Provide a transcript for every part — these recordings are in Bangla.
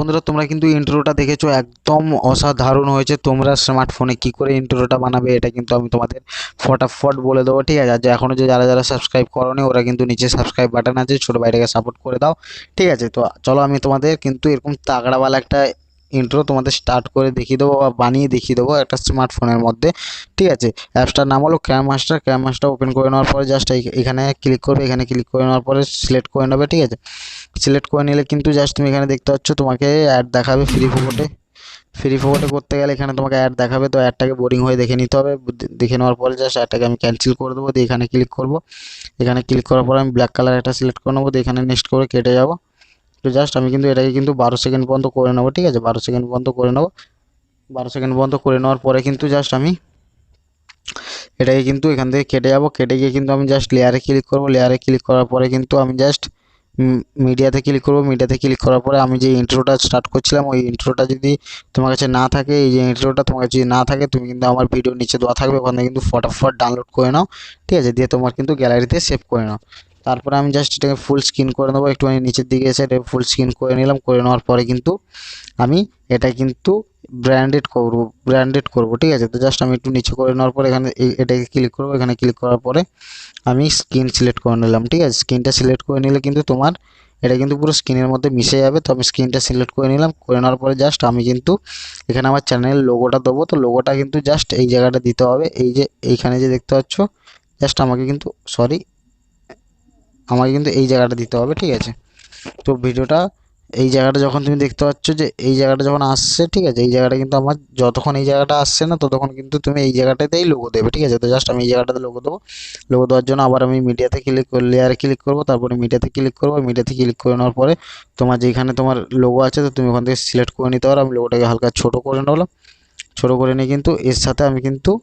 বন্ধুরা তোমরা কিন্তু ইন্ট্রোটা দেখেছো, একদম অসাধারণ হয়েছে। তোমরা স্মার্টফোনে কি করে ইন্ট্রোটা বানাবে এটা কিন্তু আমি তোমাদের ফটাফট বলে দেবো, ঠিক আছে। আর যে এখনও যে যারা যারা সাবস্ক্রাইব করোনি ওরা কিন্তু নিচে সাবস্ক্রাইব বাটন আছে, ছোটো ভাইটাকে সাপোর্ট করে দাও, ঠিক আছে। তো চলো আমি তোমাদের কিন্তু এরকম তাগড়াওয়ালা একটা ইন্ট্রো তোমাদের স্টার্ট করে দেখিয়ে দেবো বা বানিয়ে দেখিয়ে দেবো একটা স্মার্টফোনের মধ্যে, ঠিক আছে। অ্যাপসটার নাম হলো ক্যাম মাস্টার ওপেন করে নেওয়ার পরে জাস্ট এখানে ক্লিক করবে, এখানে ক্লিক করে নেওয়ার পরে সিলেক্ট করে নেবে, ঠিক আছে। সিলেক্ট করে নিলে কিন্তু জাস্ট তুমি এখানে দেখতে পাচ্ছ তোমাকে অ্যাড দেখাবে ফ্রি ফোকটে করতে গেলে এখানে তোমাকে অ্যাড দেখাবে। তো অ্যাডটাকে বোরিং হয়ে দেখে নিতে হবে, দেখে নেওয়ার পরে জাস্ট অ্যাডটাকে আমি ক্যান্সেল করে দেবো, দিয়ে এখানে ক্লিক করবো। এখানে ক্লিক করার পরে আমি ব্ল্যাক কালার একটা সিলেক্ট করে নেবো, দিয়ে এখানে নেক্সট করে কেটে যাবো। তো জাস্ট আমি কিন্তু এটাকে কিন্তু 12 সেকেন্ড পর্যন্ত করে নেবো, ঠিক আছে। 12 সেকেন্ড পর্যন্ত করে নেবো। 12 সেকেন্ড পর্যন্ত করে নেওয়ার পরে কিন্তু জাস্ট আমি এটাকে কিন্তু এখান থেকে কেটে যাব। কেটে গিয়ে কিন্তু আমি জাস্ট লেয়ারে ক্লিক করব। লেয়ারে ক্লিক করার পরে কিন্তু আমি জাস্ট মিডিয়াতে ক্লিক করব। মিডিয়াতে ক্লিক করার পরে আমি যে ইন্ট্রোটা স্টার্ট করছিলাম ওই ইন্ট্রোটা যদি তোমার কাছে না থাকে, এই যে ইন্ট্রোটা তোমার কাছে যদি না থাকে, তুমি কিন্তু আমার ভিডিও নিচে দেওয়া থাকবে, ওখানে কিন্তু ফটাফট ডাউনলোড করে নাও, ঠিক আছে। দিয়ে তোমার কিন্তু গ্যালারিতে সেভ করে নাও। তারপরে আমি জাস্ট এটাকে ফুল স্ক্রিন করে নেবো, একটুখানি নিচের দিকে এসে এটা ফুল স্ক্রিন করে নিলাম। করে নেওয়ার পরে কিন্তু আমি এটা কিন্তু ব্র্যান্ডেড করব, ঠিক আছে। তো জাস্ট আমি একটু নিচে করে নেওয়ার পরে এখানে এটাকে ক্লিক করব। এখানে ক্লিক করার পরে আমি স্ক্রিন সিলেক্ট করে নিলাম, ঠিক আছে। স্ক্রিনটা সিলেক্ট করে নিলে কিন্তু তোমার এটা কিন্তু পুরো স্ক্রিনের মধ্যে মিশে যাবে। তো আমি স্ক্রিনটা সিলেক্ট করে নিলাম। করে নেওয়ার পরে জাস্ট আমি কিন্তু এখানে আমার চ্যানেলের লোগোটা দেবো। তো লোগোটা কিন্তু জাস্ট এই জায়গাটা দিতে হবে, এই যে এইখানে যে দেখতে পাচ্ছ, জাস্ট আমাকে কিন্তু এই জায়গাটা দিতে হবে, ঠিক আছে। তো ভিডিওটা এই জায়গাটা যখন তুমি দেখতে পাচ্ছ যে এই জায়গাটা যখন আসছে, ঠিক আছে, এই জায়গাটা কিন্তু আমার যতক্ষণ এই জায়গাটা আসছে না ততক্ষণ কিন্তু তুমি এই জায়গাটাতেই লোগো দেবে, ঠিক আছে। তো জাস্ট আমি এই জায়গাটাতে লোগো দেবো। লোগো দেওয়ার জন্য আবার আমি মিডিয়াতে ক্লিক করে লেয়ারে ক্লিক করবো, তারপরে মিডিয়াতে ক্লিক করবো। মিডিয়াতে ক্লিক করে নেওয়ার পরে তোমার যেখানে তোমার লোগো আছে তো তুমি ওখান থেকে সিলেক্ট করে নিতে পারো। আমি লোগোটাকে হালকা ছোটো করে নিলাম। ছোটো করে নিয়ে কিন্তু এর সাথে আমি কিন্তু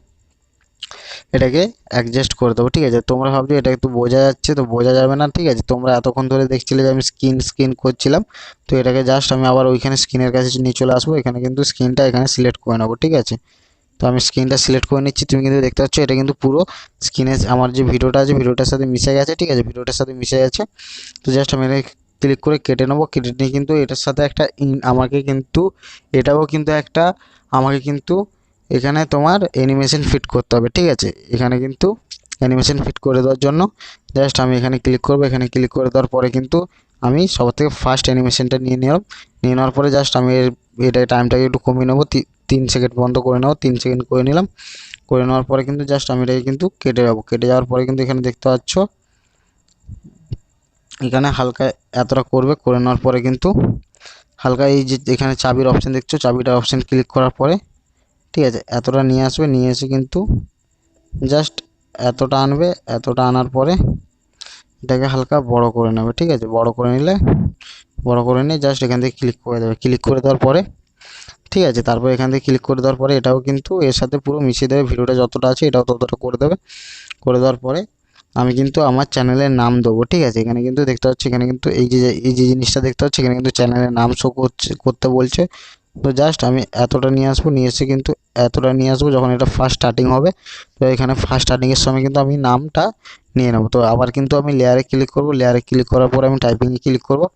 এটাকে অ্যাডজাস্ট করে দেবো, ঠিক আছে। তোমরা ভাবছো এটা একটু বোঝা যাচ্ছে, তো বোঝা যাবে না, ঠিক আছে। তোমরা এতক্ষণ ধরে দেখছিলে যে আমি স্ক্রিন করছিলাম। তো এটাকে জাস্ট আমি আবার ওইখানে স্ক্রিনের কাছে নিয়ে চলে আসবো। এখানে কিন্তু স্ক্রিনটা এখানে সিলেক্ট করে নেবো, ঠিক আছে। তো আমি স্ক্রিনটা সিলেক্ট করে নিচ্ছি। তুমি কিন্তু দেখতে পাচ্ছ এটা কিন্তু পুরো স্ক্রিনে আমার যে ভিডিওটা আছে ভিডিওটার সাথে মিশে গেছে, ঠিক আছে। ভিডিওটার সাথে মিশে গেছে। তো জাস্ট আমি এটা ক্লিক করে কেটে নেবো। কেটে নিয়ে কিন্তু এটার সাথে একটা আমাকে কিন্তু এটাও কিন্তু একটা আমাকে কিন্তু এখানে তোমার অ্যানিমেশন ফিট করতে হবে, ঠিক আছে। এখানে কিন্তু অ্যানিমেশন ফিট করে দেওয়ার জন্য জাস্ট আমি এখানে ক্লিক করবো। এখানে ক্লিক করে দেওয়ার পরে কিন্তু আমি সবার থেকে ফার্স্ট অ্যানিমেশনটা নিয়ে নিলাম। নিয়ে নেওয়ার পরে জাস্ট আমি এটা টাইমটাকে একটু কমিয়ে নেবো, 3 সেকেন্ড বন্ধ করে নেবো। 3 সেকেন্ড করে নিলাম। করে নেওয়ার পরে কিন্তু জাস্ট আমি এটাকে কিন্তু কেটে যাবো। কেটে যাওয়ার পরে কিন্তু এখানে দেখতে পাচ্ছ এখানে হালকা এতটা করবে। করে নেওয়ার পরে কিন্তু হালকা এই যে এখানে চাবির অপশান দেখছো, চাবিটার অপশান ক্লিক করার পরে, ঠিক আছে, এতটা নিয়ে আসবে। নিয়ে এসে কিন্তু জাস্ট এতটা আনবে। এতটা আনার পরে এটাকে হালকা বড় করে নেবে, ঠিক আছে। বড় করে নিয়ে জাস্ট এখান থেকে ক্লিক করে দেবে। ক্লিক করে দেওয়ার পরে, ঠিক আছে, তারপর এখান থেকে ক্লিক করে দেওয়ার পরে এটাও কিন্তু এর সাথে পুরো মিশিয়ে দেবে। ভিডিওটা যতটা আছে এটাও ততটা করে দেবে। করে দেওয়ার পরে আমি কিন্তু আমার চ্যানেলের নাম দেবো, ঠিক আছে। এখানে কিন্তু দেখতে পাচ্ছি এখানে কিন্তু এই যে জিনিসটা দেখতে পাচ্ছি এখানে কিন্তু চ্যানেলের নাম শো করতে বলছে। তো জাস্ট আমি এতটা নিয়ে আসবো। নিয়ে এসে কিন্তু এতটা নিয়ে আসবো যখন এটা ফার্স্ট স্টার্টিং হবে। তো এখানে ফার্স্ট স্টার্টিংয়ের সময় কিন্তু আমি নামটা নিয়ে নেবো। তো আবার কিন্তু আমি লেয়ারে ক্লিক করবো। লেয়ারে ক্লিক করার পর আমি টাইপিংয়ে ক্লিক করবো।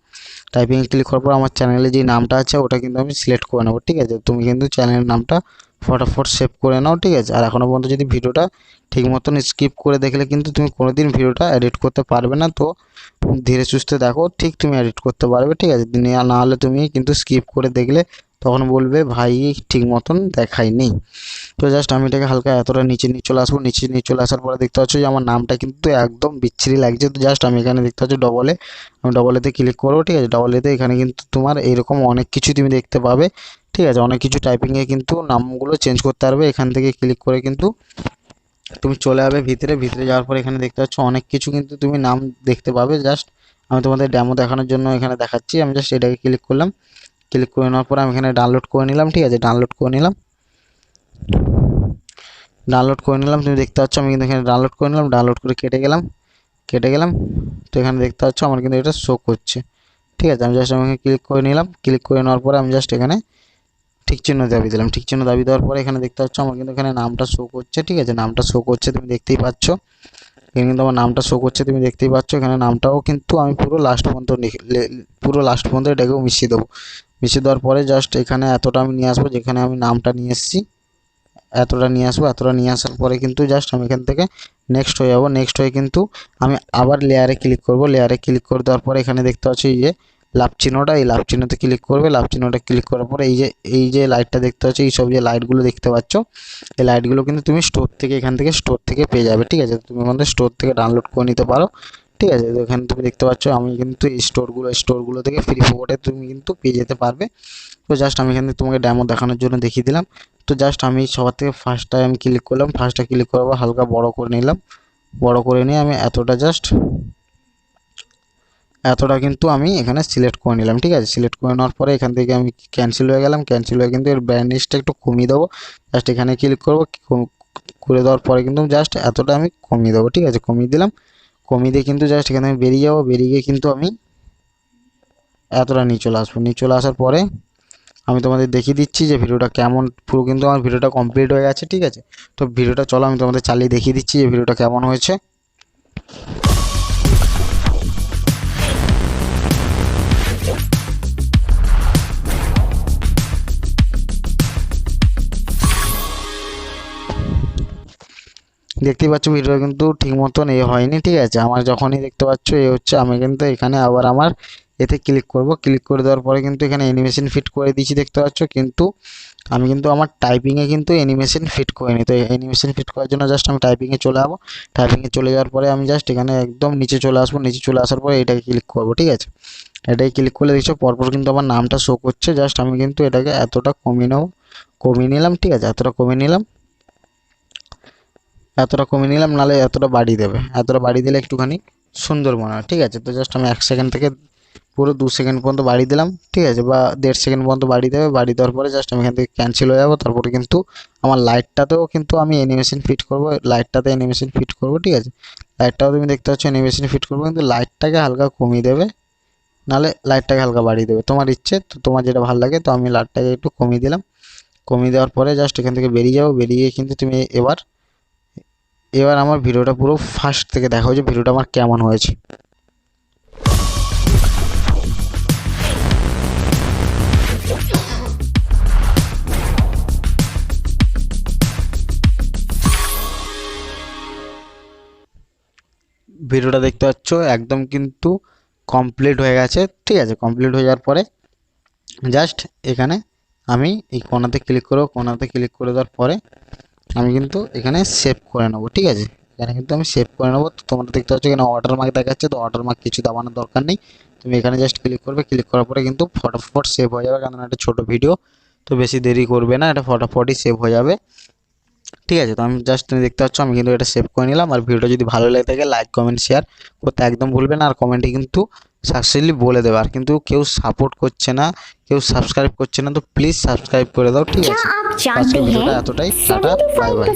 টাইপিংয়ে ক্লিক করার পর আমার চ্যানেলে যে নামটা আছে ওটা কিন্তু আমি সিলেক্ট করে নেবো, ঠিক আছে। তুমি কিন্তু চ্যানেলের নামটা ফটাফট সেভ করে নাও, ঠিক আছে। আর এখনও পর্যন্ত যদি ভিডিওটা ঠিক মতন স্কিপ করে দেখলে কিন্তু তুমি কোনোদিন ভিডিওটা এডিট করতে পারবে না। তো ধীরে সুস্থে দেখো, ঠিক তুমি এডিট করতে পারবে, ঠিক আছে। না হলে তুমি কিন্তু স্কিপ করে দেখলে তখন বলবে ভাই ঠিক মতন দেখায়নি। তো জাস্ট আমি এটাকে হালকা এতটা নিচে নিয়ে চলে আসবো। নিচে নিয়ে চলে আসার পরে দেখতে পাচ্ছ যে আমার নামটা কিন্তু একদম বিচ্ছিরি লাগছে। তো জাস্ট আমি এখানে দেখতে পাচ্ছি আমি ডবল এতে ক্লিক করবো, ঠিক আছে। ডবল এতে এখানে কিন্তু তোমার এইরকম অনেক কিছু তুমি দেখতে পাবে, ঠিক আছে। অনেক কিছু টাইপিংয়ে কিন্তু নামগুলো চেঞ্জ করতে পারবে। এখান থেকে ক্লিক করে কিন্তু তুমি চলে যাবে ভিতরে যাওয়ার পরে এখানে দেখতে পাচ্ছ অনেক কিছু কিন্তু তুমি নাম দেখতে পাবে। জাস্ট আমি তোমাদের ডেমো দেখানোর জন্য এখানে দেখাচ্ছি। আমি জাস্ট এটাকে ক্লিক করলাম। ক্লিক করে নেওয়ার পরে আমি এখানে ডাউনলোড করে নিলাম, ঠিক আছে। ডাউনলোড করে নিলাম। তুমি দেখতে পাচ্ছ আমি কিন্তু এখানে ডাউনলোড করে নিলাম। ডাউনলোড করে কেটে গেলাম। তো এখানে দেখতে পাচ্ছ আমার কিন্তু এটা শো করছে, ঠিক আছে। আমি জাস্ট আমি ক্লিক করে নিলাম। ক্লিক করে নেওয়ার পরে আমি জাস্ট এখানে ঠিক চিহ্ন দাবি দিলাম। ঠিক চিহ্ন দাবি দেওয়ার পরে এখানে দেখতে পাচ্ছ আমার কিন্তু এখানে নামটা শো করছে, ঠিক আছে। নামটা শো করছে তুমি দেখতেই পাচ্ছ। এখানে কিন্তু আমার নামটা শো করছে তুমি দেখতেই পাচ্ছ। এখানে নামটাও কিন্তু আমি পুরো লাস্ট পর্যন্ত এটাকেও মিশিয়ে দেবো। মিশিয়ে দেওয়ার পরে জাস্ট এখানে এতটা আমি নিয়ে আসবো, যেখানে আমি নামটা নিয়ে এসেছি এতটা নিয়ে আসবো। এতটা নিয়ে আসার পরে কিন্তু জাস্ট আমি এখান থেকে নেক্সট হয়ে যাবো। নেক্সট হয়ে কিন্তু আমি আবার লেয়ারে ক্লিক করব। লেয়ারে ক্লিক করে দেওয়ার পরে এখানে দেখতে পাচ্ছি এই যে লাভ চিহ্নটা, এই লাভ চিহ্নতে ক্লিক করবে। লাভ চিহ্নটা ক্লিক করার পরে এই যে লাইটটা দেখতে পাচ্ছ, এই সব যে লাইটগুলো দেখতে পাচ্ছ, এই লাইটগুলো কিন্তু তুমি স্টোর থেকে এখান থেকে স্টোর থেকে পেয়ে যাবে। ঠিক আছে, তুমি আমাদের স্টোর থেকে ডাউনলোড করে নিতে পারো। ঠিক আছে, তো এখানে তুমি দেখতে পাচ্ছ আমি কিন্তু এই স্টোরগুলো থেকে ফ্রি ফরওয়ার্ডে তুমি কিন্তু পেয়ে যেতে পারবে। তো জাস্ট আমি এখানে তোমাকে ডেমো দেখানোর জন্য দেখিয়ে দিলাম। তো জাস্ট আমি সবার থেকে ফার্স্টটায় আমি ক্লিক করলাম, ফার্স্টটা ক্লিক করার পর হালকা বড় করে নিলাম। বড় করে নিয়ে আমি এতটা কিন্তু আমি এখানে সিলেক্ট করে নিলাম। ঠিক আছে, সিলেক্ট করে নেওয়ার পরে এখান থেকে আমি ক্যান্সেল হয়ে গেলাম। ক্যান্সেল হয়ে কিন্তু এর ব্রাইটনেসটা একটু কমিয়ে দেবো। জাস্ট এখানে ক্লিক করবো, করে দেওয়ার পরে কিন্তু জাস্ট এতটা আমি কমিয়ে দেবো। ঠিক আছে, কমিয়ে দিলাম। কমিয়ে দিয়ে কিন্তু জাস্ট এখানে আমি বেরিয়ে যাবো। বেরিয়ে গিয়ে কিন্তু আমি এতটা নিয়ে চলে আসবো। নিয়ে চলে আসার পরে আমি তোমাদের দেখিয়ে দিচ্ছি যে ভিডিওটা কেমন। পুরো কিন্তু আমার ভিডিওটা কমপ্লিট হয়ে গেছে। ঠিক আছে, তো ভিডিওটা চলো আমি তোমাদের চালিয়ে দেখিয়ে দিচ্ছি যে ভিডিওটা কেমন হয়েছে। দেখতেই পাচ্ছ ভিডিওটা কিন্তু ঠিক মতন হয়নি। ঠিক আছে, আমার যখনই দেখতে পাচ্ছ হচ্ছে, আমি কিন্তু এখানে আবার আমার এতে ক্লিক করব। ক্লিক করে দেওয়ার পরে কিন্তু এখানে অ্যানিমেশন ফিট করে দিয়েছি দেখতে পাচ্ছ, কিন্তু আমি কিন্তু আমার টাইপিংয়ে কিন্তু অ্যানিমেশন ফিট করিনি। তো অ্যানিমেশন ফিট করার জন্য জাস্ট আমি টাইপিংয়ে চলে যাবো। টাইপিংয়ে চলে যাওয়ার পরে আমি জাস্ট এখানে একদম নিচে চলে আসবো। নিচে চলে আসার পরে এটাকে ক্লিক করবো। ঠিক আছে, এটাকে ক্লিক করলে দেখছো পরপর কিন্তু আমার নামটা শো করছে। জাস্ট আমি কিন্তু এটাকে এতটা কমিয়ে নেবো, কমিয়ে নিলাম। ঠিক আছে, এতটা কমিয়ে নিলাম, এতটা কমিয়ে নিলাম, নাহলে এতটা বাড়িয়ে দেবে। এতটা বাড়িয়ে দিলে একটুখানি সুন্দর মনে হয়। ঠিক আছে, তো জাস্ট আমি 1 সেকেন্ড থেকে পুরো 2 সেকেন্ড পর্যন্ত বাড়িয়ে দিলাম। ঠিক আছে, বা 1.5 সেকেন্ড পর্যন্ত বাড়িয়ে দেবে। বাড়িয়ে দেওয়ার পরে জাস্ট আমি এখান থেকে ক্যান্সেল হয়ে যাবো। তারপরে কিন্তু আমার লাইটটাতেও কিন্তু আমি অ্যানিমেশন ফিট করবো। লাইটটাতে অ্যানিমেশন ফিট করবো। ঠিক আছে, লাইটটাও তুমি দেখতে পাচ্ছ অ্যানিমেশন ফিট করবো, কিন্তু লাইটটাকে হালকা কমিয়ে দেবে, নাহলে লাইটটাকে হালকা বাড়িয়ে দেবে, তোমার ইচ্ছে। তো তোমার যেটা ভালো লাগে। তো আমি লাইটটাকে একটু কমিয়ে দিলাম। কমিয়ে দেওয়ার পরে জাস্ট এখান থেকে বেরিয়ে যাবো। বেরিয়ে কিন্তু তুমি এবার আমার ভিডিওটা পুরো ফার্স্ট থেকে দেখো যে ভিডিওটা আমার কেমন হয়েছে। ভিডিওটা দেখতে পাচ্ছ একদম কিন্তু কমপ্লিট হয়ে গেছে। ঠিক আছে, কমপ্লিট হয়ে যাওয়ার পরে জাস্ট এখানে আমি এই কোণাতে ক্লিক করব। কোণাতে ক্লিক করে দেওয়ার পরে আমি কিন্তু এখানে সেভ করে নেব। ঠিক আছে, এখানে কিন্তু আমি সেভ করে নেব। তো তোমরা দেখতে পাচ্ছ এখানে ওয়াটারমার্ক দেখাচ্ছে, তো ওয়াটারমার্ক কিছু দাবানোর দরকার নেই। তুমি এখানে জাস্ট ক্লিক করবে। ক্লিক করার পরে কিন্তু ফটাফট সেভ হয়ে যাবে, কারণ একটা ছোটো ভিডিও, তো বেশি দেরি করবে না, এটা ফটাফটই সেভ হয়ে যাবে। ঠিক আছে, তো আমি জাস্ট তুমি দেখতে পাচ্ছ আমি কিন্তু এটা সেভ করে নিলাম। আর ভিডিওটা যদি ভালো লেগে থাকে লাইক কমেন্ট শেয়ার করতে একদম ভুলবে না। আর কমেন্টে কিন্তু সাকসেসফুলি বলে দেবে। আর কিন্তু কেউ সাপোর্ট করছে না, কেউ সাবস্ক্রাইব করছে না, তো প্লিজ সাবস্ক্রাইব করে দাও। ঠিক আছে, আজকে ভিডিওটা এতটাই। Tata, bye bye.